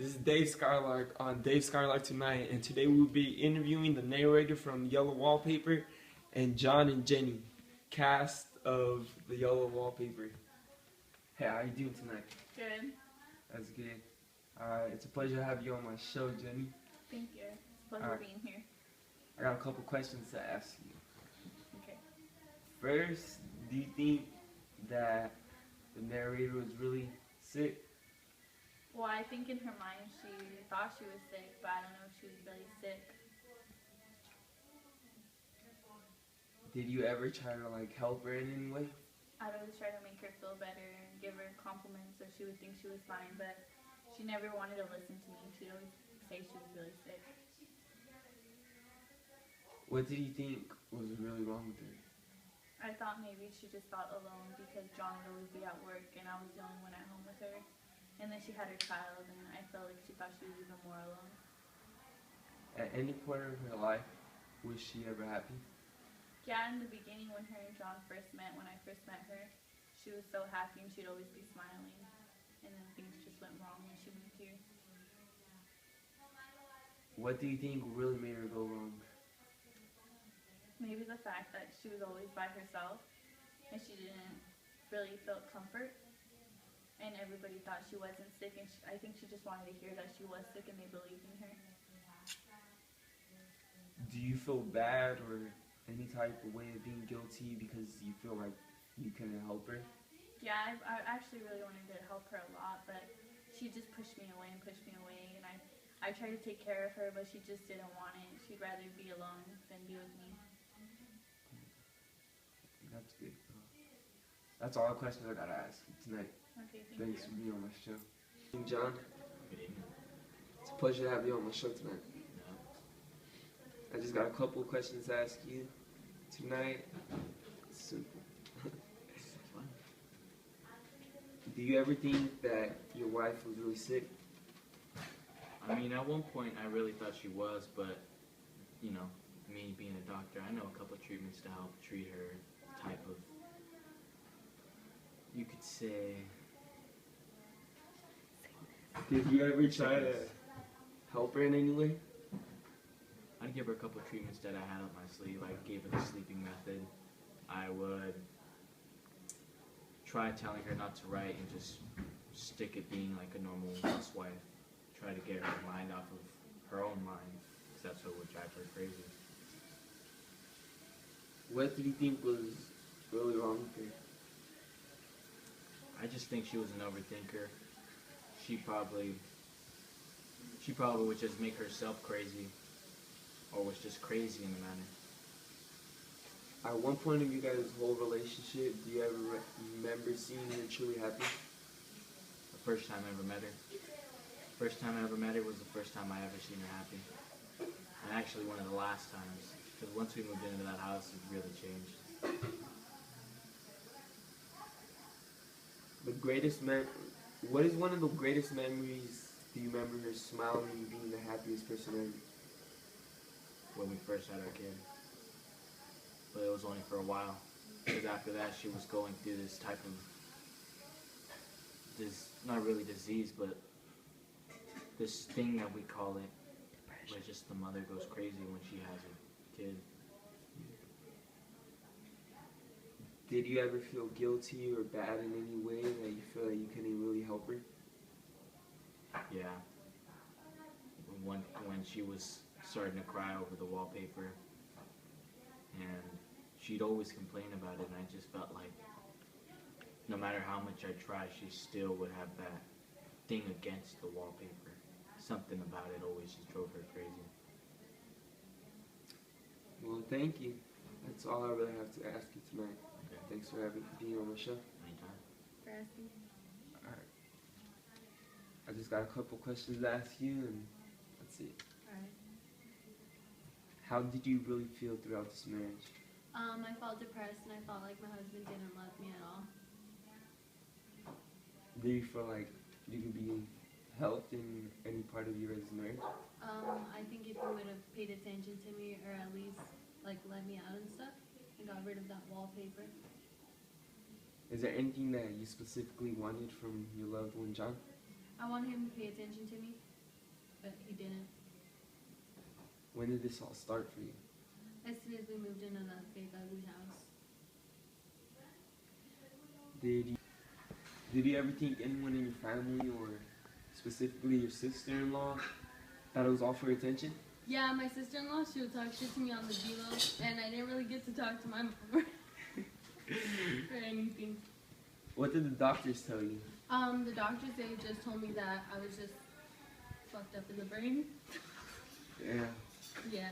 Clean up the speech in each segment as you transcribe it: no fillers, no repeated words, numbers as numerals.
This is Dave Skylark on Dave Skylark Tonight, and today we'll be interviewing the narrator from Yellow Wallpaper and John and Jenny, cast of the Yellow Wallpaper. Hey, how you doing tonight? Good. That's good. It's a pleasure to have you on my show, Jenny. Thank you. It's a pleasure being here. I got a couple questions to ask you. Okay. First, do you think that the narrator was really sick? Well, I think in her mind she thought she was sick, but I don't know if she was really sick. Did you ever try to help her in any way? I'd always try to make her feel better and give her compliments so she would think she was fine, but she never wanted to listen to me. She'd always say she was really sick. What did you think was really wrong with her? I thought maybe she just felt alone because John would always be at work and I was the only one at home with her. And then she had her child, and I felt like she thought she was even more alone. At any point of her life, was she ever happy? Yeah, in the beginning when her and John first met, when I first met her, she was so happy and she'd always be smiling. And then things just went wrong when she moved here. What do you think really made her go wrong? Maybe the fact that she was always by herself and she didn't really feel comfort. And everybody thought she wasn't sick, and I think she just wanted to hear that she was sick and they believed in her. Do you feel bad or any type of way of being guilty because you feel like you couldn't help her? Yeah, I actually really wanted to help her a lot, but she just pushed me away, and I tried to take care of her, but she just didn't want it. She'd rather be alone than be with me. That's good. That's all the questions I gotta ask you tonight. Okay, Thanks you. for being on my show. John, Good evening. it's a pleasure to have you on my show tonight. I just got a couple of questions to ask you tonight. It's simple. Do you ever think that your wife was really sick? I mean, at one point I really thought she was, but, you know, me being a doctor, I know a couple of treatments to help treat her type of, you could say... Did you ever try to help her in any way? I'd give her a couple of treatments that I had up my sleeve. I gave her the sleeping method. I would try telling her not to write and just stick it being like a normal housewife. Try to get her mind off of her own mind, because that's what would drive her crazy. What did you think was really wrong with her? I just think she was an overthinker. She probably would just make herself crazy, or was just crazy in the matter. At one point of you guys' whole relationship, do you ever remember seeing her truly happy? The first time I ever met her. First time I ever met her was the first time I ever seen her happy. And actually one of the last times, because once we moved into that house, it really changed. What is one of the greatest memories do you remember her smiling and being the happiest person ever? When we first had our kid. But it was only for a while. Because after that she was going through this type of, not really disease, but this thing that we call it, where just the mother goes crazy when she has a kid. Did you ever feel guilty or bad in any way that you feel like you couldn't really help her? Yeah. When she was starting to cry over the wallpaper, and she'd always complain about it, and I just felt like no matter how much I tried, she still would have that thing against the wallpaper. Something about it always just drove her crazy. Well, thank you. That's all I really have to ask you tonight. Okay. Thanks for being on my show. Anytime. For asking. Alright. I just got a couple questions to ask you, and that's it. Alright. How did you really feel throughout this marriage? I felt depressed and I felt like my husband didn't love me at all. Do you feel like you could be helped in any part of your guys' marriage? I think if he would have paid attention to me, or at least let me out and stuff, and got rid of that wallpaper. Is there anything that you specifically wanted from your loved one, John? I want him to pay attention to me but he didn't. When did this all start for you? As soon as we moved into that big ugly house. Did you ever think anyone in your family, or specifically your sister-in-law, that it was all for attention? Yeah, my sister-in-law, she would talk shit to me on the D-Lo, and I didn't really get to talk to my mom or anything. What did the doctors tell you? The doctors, they just told me that I was just fucked up in the brain. Yeah. Yeah.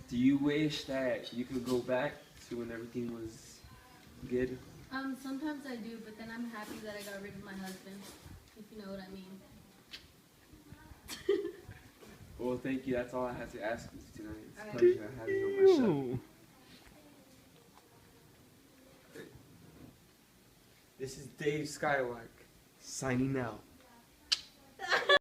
Do you wish that you could go back to when everything was good? Sometimes I do, but then I'm happy that I got rid of my husband, if you know what I mean. Well, thank you. That's all I had to ask you tonight. It's a All right. pleasure having you on my show. This is Dave Skylark, signing out.